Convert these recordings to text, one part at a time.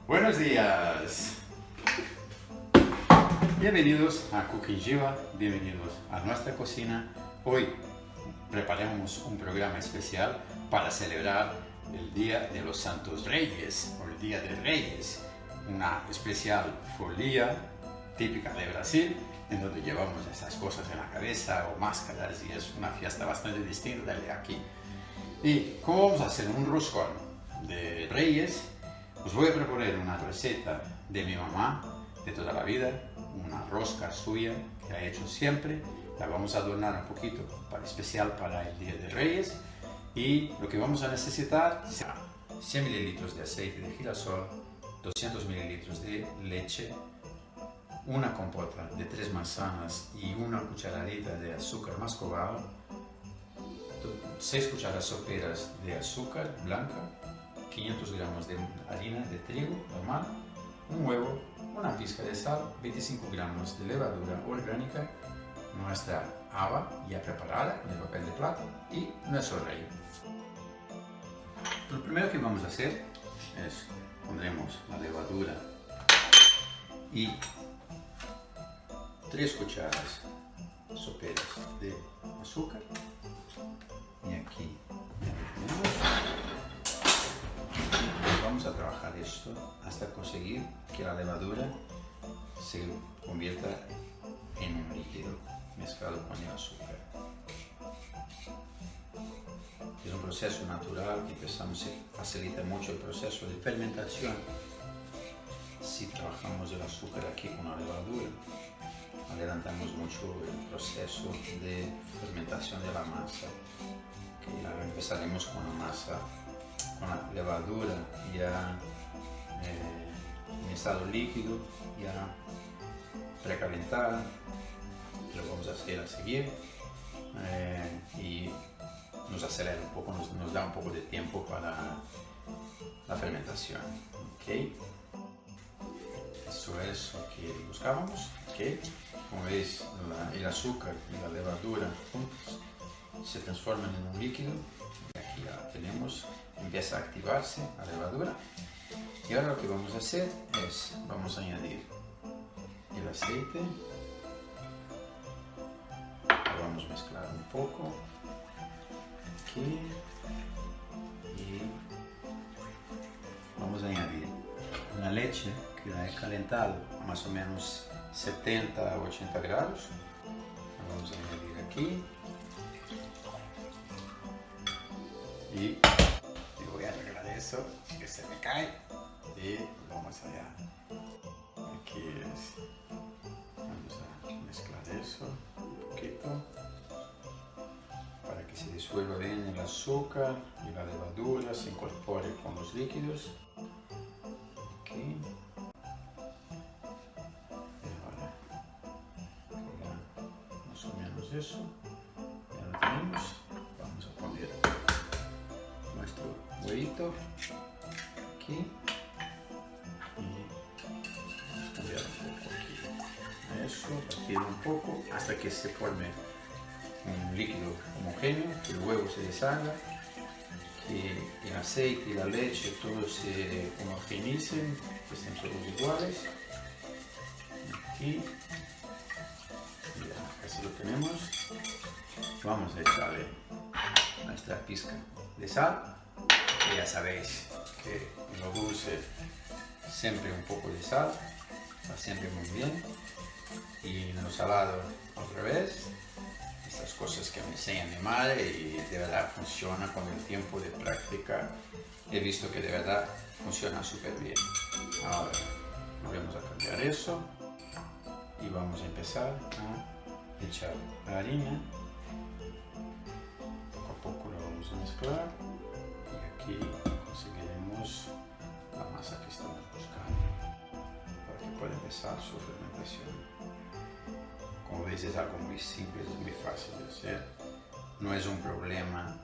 Buenos días. Bienvenidos a Cooking Jiva, bienvenidos a nuestra cocina. Hoy preparamos un programa especial para celebrar el Día de los Santos Reyes o el Día de Reyes, una especial folia típica de Brasil en donde llevamos estas cosas en la cabeza o máscaras y es una fiesta bastante distinta de aquí. Y como vamos a hacer un roscón de Reyes, os voy a proponer una receta de mi mamá de toda la vida, una rosca suya que ha hecho siempre. La vamos a adornar un poquito especial para el Día de Reyes y lo que vamos a necesitar será 100 ml de aceite de girasol, 200 ml de leche, una compota de 3 manzanas y una cucharadita de azúcar mascabado, 6 cucharadas soperas de azúcar blanca, 500 gramos de harina de trigo normal, un huevo, una pizca de sal, 25 gramos de levadura orgánica, nuestra haba ya preparada con el papel de plata y nuestro relleno. Lo primero que vamos a hacer es pondremos la levadura y 3 cucharadas soperas de azúcar y aquí vamos a trabajar esto hasta conseguir que la levadura se convierta en un líquido mezclado con el azúcar. Es un proceso natural que pensamos que facilita mucho el proceso de fermentación. Si trabajamos el azúcar aquí con la levadura, adelantamos mucho el proceso de fermentación de la masa. Que ya empezaremos con la masa, con la levadura ya en estado líquido, ya precalentada. Lo vamos a hacer a seguir y nos acelera un poco, nos da un poco de tiempo para la fermentación. ¿Okay? Eso es lo que buscábamos. ¿Okay? Como veis, el azúcar y la levadura juntos se transforman en un líquido. Y aquí ya tenemos, empieza a activarse la levadura. Y ahora lo que vamos a hacer es, vamos a añadir el aceite. Lo vamos a mezclar un poco aquí y vamos a añadir la leche que la he calentado a más o menos 70 a 80 grados. La vamos a añadir aquí y voy a arreglar eso que se me cae y vamos allá. Aquí es, vamos a mezclar eso un poquito para que se disuelva bien el azúcar y la levadura se incorpore con los líquidos. Aquí. Y ahora ya más o menos eso ya lo tenemos. Vamos a poner nuestro huevito aquí y vamos a cambiar un poco aquí eso, batir un poco hasta que se forme un líquido homogéneo, que el huevo se deshaga, que el aceite y la leche todo se homogeneicen, que estén todos iguales. Aquí ya casi lo tenemos. Vamos a echarle nuestra pizca de sal, que ya sabéis que en lo dulce siempre un poco de sal va siempre muy bien, y en lo salado otra vez. Estas cosas que me enseña mi madre y de verdad funciona con el tiempo de práctica. He visto que de verdad funciona súper bien. Ahora vamos a cambiar eso y vamos a empezar a echar la harina. Poco a poco lo vamos a mezclar y aquí conseguiremos la masa que estamos buscando para que pueda empezar su fermentación. Como veis es algo muy simple, es muy fácil de hacer, no es un problema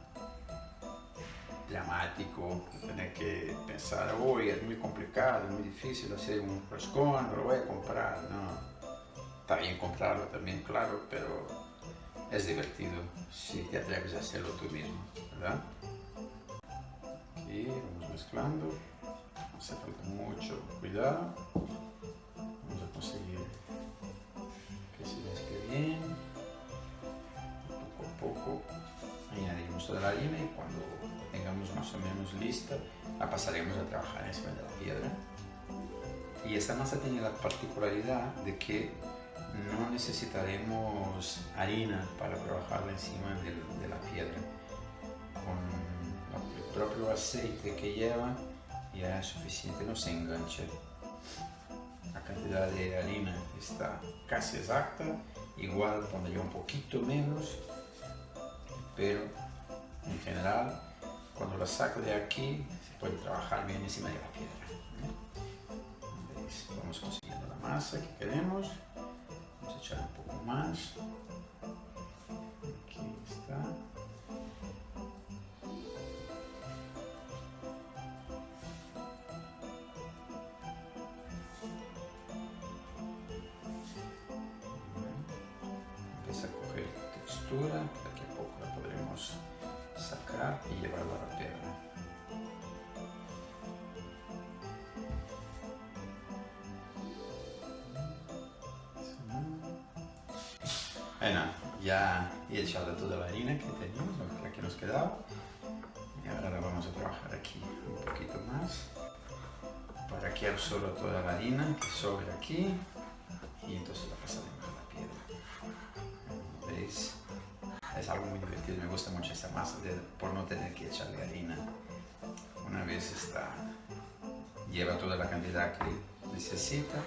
dramático, tener que pensar, uy, es muy complicado, es muy difícil hacer un roscón, lo voy a comprar, no. Está bien comprarlo también, claro, pero es divertido si te atreves a hacerlo tú mismo, ¿verdad? Aquí vamos mezclando, no hace falta mucho cuidado, vamos a conseguir que se mezcle bien, poco a poco añadimos toda la harina y cuando tengamos más o menos lista la pasaremos a trabajar encima de la piedra. Y esta masa tiene la particularidad de que no necesitaremos harina para trabajarla encima de la piedra. Con el propio aceite que lleva ya es suficiente, no se engancha. La cantidad de harina está casi exacta, igual pondría un poquito menos, pero en general cuando la saco de aquí se puede trabajar bien encima de la piedra. ¿Veis? Vamos consiguiendo la masa que queremos. Vamos a echar un poco más. Aquí está. Empieza a coger textura, de aquí a poco la podremos sacar y llevarla a la piedra. Bueno, ya he echado toda la harina que teníamos, la que nos quedaba, y ahora la vamos a trabajar aquí un poquito más para que absorba toda la harina que sobra aquí y entonces la pasaremos a la piedra. ¿Veis? Es algo muy divertido, me gusta mucho esta masa por no tener que echarle harina. Una vez lleva toda la cantidad que necesita,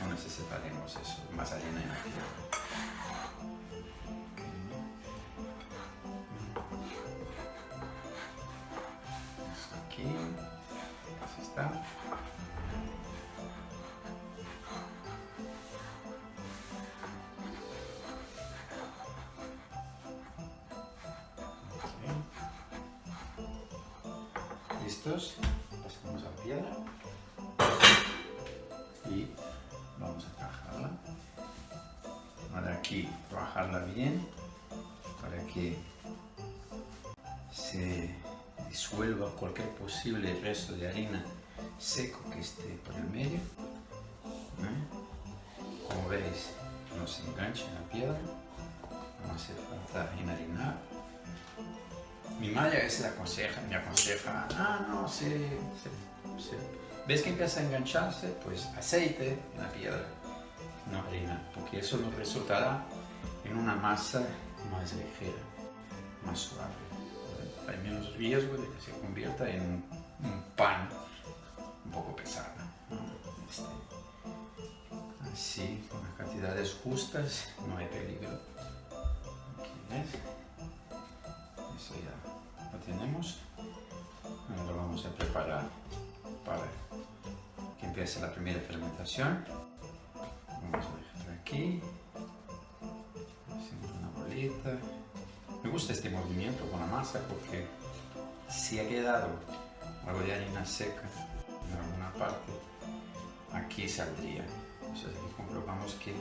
no necesitaremos eso, más harina en la piedra. Aquí, así está. Okay. ¿Listos? Pasamos a la piedra y vamos a trabajarla. Para aquí trabajarla bien, para que se disuelva cualquier posible resto de harina seco que esté por el medio. Como veis, no se engancha en la piedra, no hace falta enharinar. Mi madre me aconseja, no, ¿ves que empieza a engancharse? Pues aceite en la piedra, no harina, porque eso nos resultará en una masa más ligera, más suave. Hay menos riesgo de que se convierta en un pan un poco pesado. Así, con las cantidades justas, no hay peligro. Aquí, ¿ves? Eso ya lo tenemos. Ahora lo vamos a preparar para que empiece la primera fermentación. Vamos a dejar aquí. Hacemos una bolita. Me gusta este movimiento con la masa porque si ha quedado algo de harina seca en alguna parte, aquí saldría. Entonces aquí comprobamos que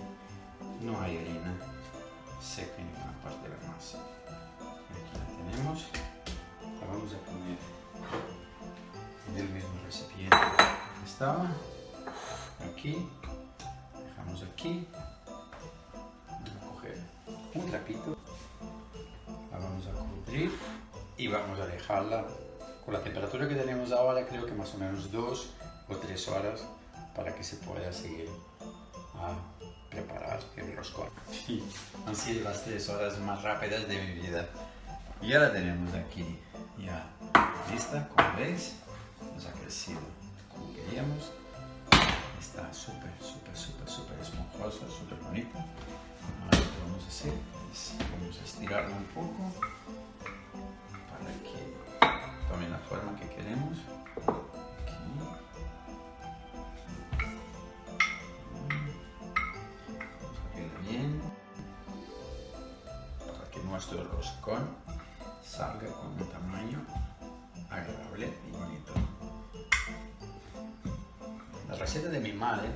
no hay harina seca en ninguna parte de la masa. Aquí la tenemos. La vamos a poner en el mismo recipiente que estaba. Aquí. Dejamos aquí. Vamos a coger un trapito. La vamos a cubrir y vamos a dejarla con la temperatura que tenemos ahora, creo que más o menos 2 o 3 horas para que se pueda seguir a preparar el roscón. Sí, han sido las 3 horas más rápidas de mi vida. Y ya la tenemos aquí, ya lista, como veis, nos ha crecido como queríamos. Está súper esponjosa, súper bonita. Ahora lo que vamos a hacer es, vamos a estirarla un poco para que tome la forma que queremos. Nuestro roscón salga con un tamaño agradable y bonito. La receta de mi madre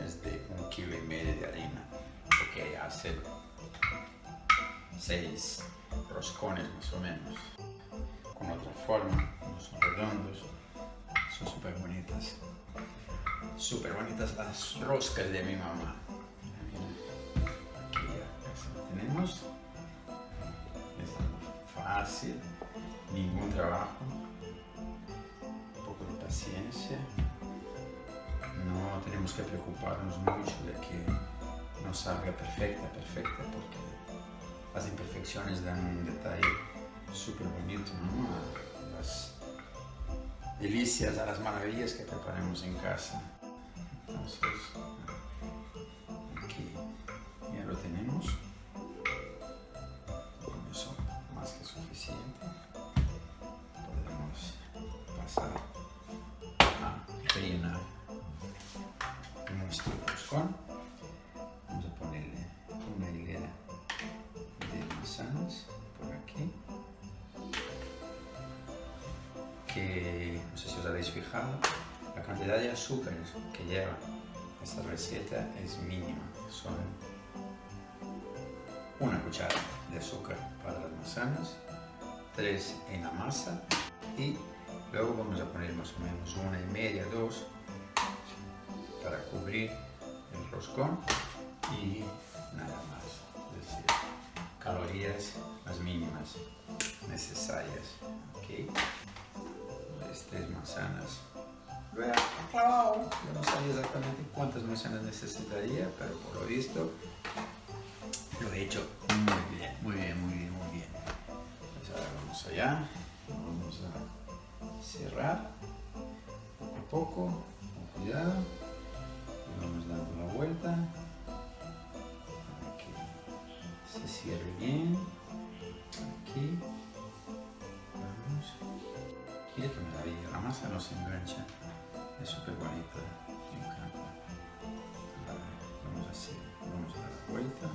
es de 1,5 kg de harina, porque hace 6 roscones más o menos, con otra forma, no son redondos, son súper bonitas las roscas de mi mamá. Aquí ya casi lo tenemos, es fácil, ningún trabajo, un poco de paciencia, no tenemos que preocuparnos mucho de que no salga perfecta, porque las imperfecciones dan un detalle súper bonito, ¿no? A las delicias, a las maravillas que preparemos en casa. Entonces, aquí ya lo tenemos. Con eso, más que suficiente. Podemos pasar a rellenar nuestro roscón. Vamos a ponerle una hilera de manzanas por aquí, que no sé si os habéis fijado, la cantidad de azúcares que lleva esta receta es mínima, son 1 cuchara de azúcar para las manzanas, 3 en la masa y luego vamos a poner más o menos 1,5, 2 para cubrir el roscón y nada más, es decir, calorías las mínimas necesarias. Okay. 3 manzanas. Yo no sabía exactamente cuántas manzanas necesitaría, pero por lo visto lo he hecho muy bien. Pues ahora vamos allá, vamos a cerrar poco a poco, con cuidado, y vamos dando la vuelta para que se cierre bien. Aquí vamos. Mira qué maravilla, la masa no se engancha, es súper bonita, me encanta. Vamos así, vamos a dar la vuelta,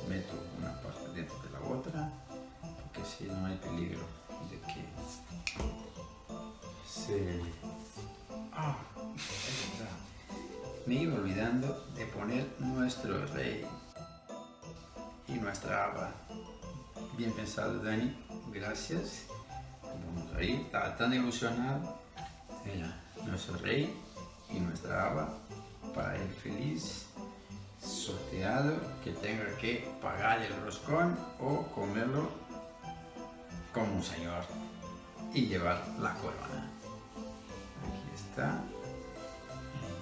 meto una parte dentro de la otra, porque así no hay peligro de que se... es verdad, me iba olvidando de poner nuestro rey y nuestra haba. Bien pensado, Dani, gracias. Vamos ahí, estaba tan ilusionado. Mira, nuestro rey y nuestra haba para el feliz sorteado que tenga que pagar el roscón o comerlo como un señor y llevar la corona. Aquí está.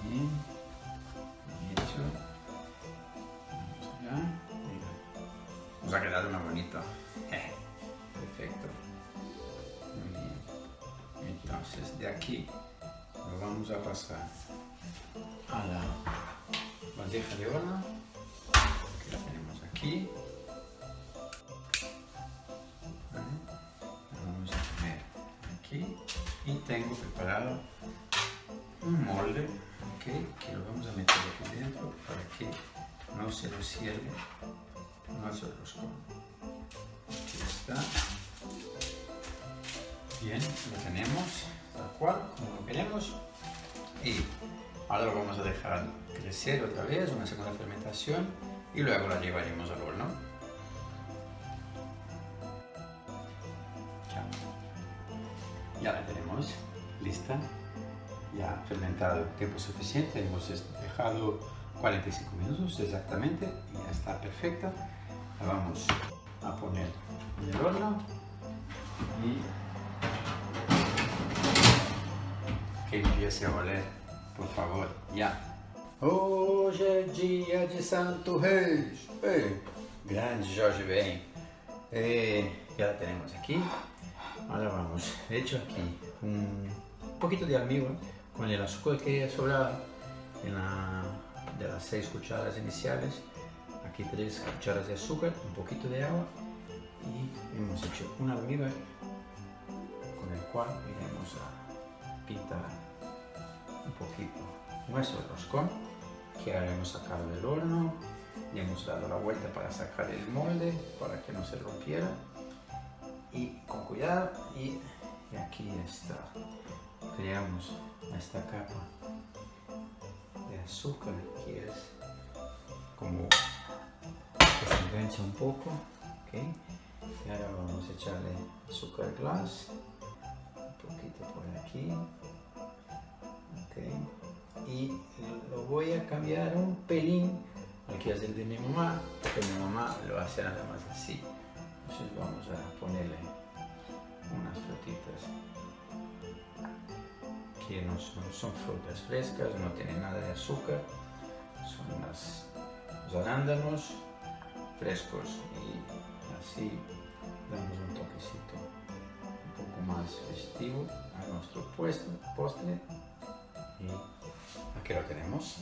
Bien hecho. Vamos allá. Mira. Nos ha quedado una bonita. Perfecto. Muy bien. Entonces de aquí lo vamos a pasar a la bandeja de horno, que la tenemos aquí. La vamos a poner aquí y tengo preparado un molde, ¿okay? Que lo vamos a meter aquí dentro para que no se nos cierre nuestro roscón. Aquí está. Bien, lo tenemos tal cual como lo queremos y ahora lo vamos a dejar crecer otra vez, una segunda fermentación y luego la llevaremos al horno. Ya la tenemos lista, ya fermentado tiempo suficiente, hemos dejado 45 minutos exactamente y ya está perfecta. La vamos a poner en el horno y que empiece a oler, por favor, ya. Hoje é dia de Santo Reis, grande Jorge Ben. Ya la tenemos aquí. Ahora vamos, he hecho aquí un poquito de almíbar con el azúcar que sobraba de las 6 cucharadas iniciales. Aquí 3 cucharadas de azúcar, un poquito de agua y hemos hecho un almíbar con el cual iremos a pintar un poquito nuestro roscón que ahora hemos sacado del horno. y hemos dado la vuelta para sacar el molde para que no se rompiera, y con cuidado, y aquí está, creamos esta capa de azúcar que es como que se engancha un poco, ¿okay? Y ahora vamos a echarle azúcar glass, un poquito por aquí, ¿okay? Y lo voy a cambiar un pelín al que es el de mi mamá, porque mi mamá lo hace nada más así. Entonces vamos a ponerle unas frutitas que no son frutas frescas, no tienen nada de azúcar, son los arándanos frescos, y así damos un toquecito un poco más festivo a nuestro postre, y aquí lo tenemos.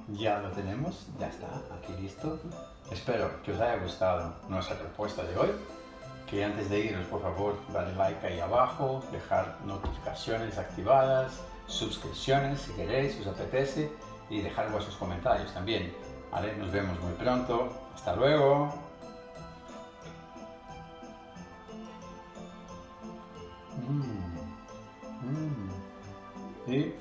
Ya lo tenemos, ya está, aquí listo. Espero que os haya gustado nuestra propuesta de hoy. Que antes de irnos, por favor, dale like ahí abajo, dejar notificaciones activadas, suscripciones si queréis, si os apetece, y dejar vuestros comentarios también. Vale, nos vemos muy pronto. Hasta luego. Y